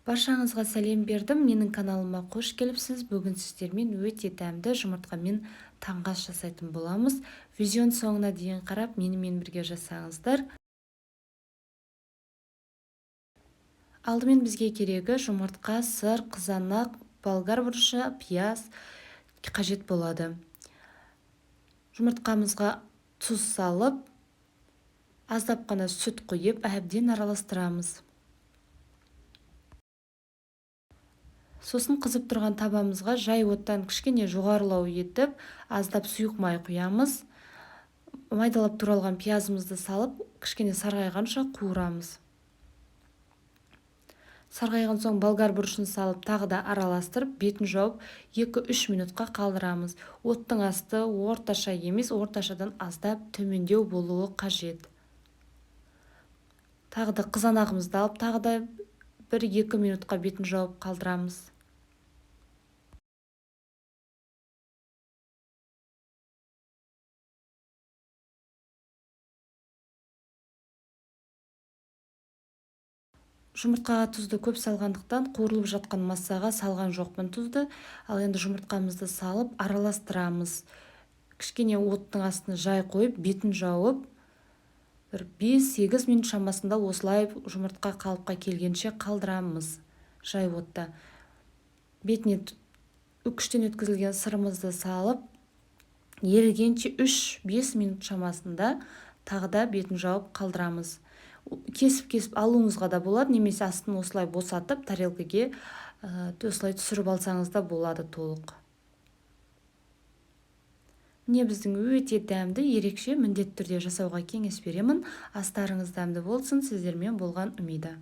Баршаңызға сәлем бердім. Менің каналыма қош келіпсіз. Бүгін сіздермен өте дәмді жұмыртқамен таңғы жасайтын боламыз. Видеоның соңына дейін қарап, менімен бірге жасаңыздар. Алдымен бізге керегі жұмыртқа, сыр, қызанақ, болгар бұрышы, пияз қажет болады. Жұмыртқамызға тұз салып, аздап қана сүт құйып, әбден араластырамыз. Сосын қызып тұрған табамызға жай оттан кішкене жоғарылау етіп, аздап сұйық май құямыз. Майдалап туралған пиязымызды салып, кішкене сарғайғанша қуырамыз. Сарғайған соң болгар бұрышын салып, тағы да араластырып, бетін жауып 2-3 минутқа қалдырамыз. Оттың асты орташа емес, орташадан аздап төмендеу болуы қажет. Тағы да қызанағымызды алып, тағы да 1-2 минутқа бетін жауып қалдырамыз. Жұмыртқаға тұзды көп салғандықтан қуырылып жатқан массаға салған жоқпын тұзды. Ал енді жұмыртқамызды салып араластырамыз. Кішкене оттың астына жай қойып, бетін жауып, 5-8 минут шамасында осылай жұмыртқа қалыпқа келгенше қалдырамыз. Жай отта. Бетіне үкіштен өткізілген сырымызды салып, ерігенше 3-5 минут шамасында тағы да бетін жауып қалдырамыз. Кесіп алуыңызға да болады, немесе астын осылай босатып, тарелкаге осылай түсіріп алсаңыз да болады толық. Міне біздің өте дәмді, ерекше, міндетті түрде жасауға кеңес беремін. Астарыңыз дәмді болсын, сіздермен болған Умида.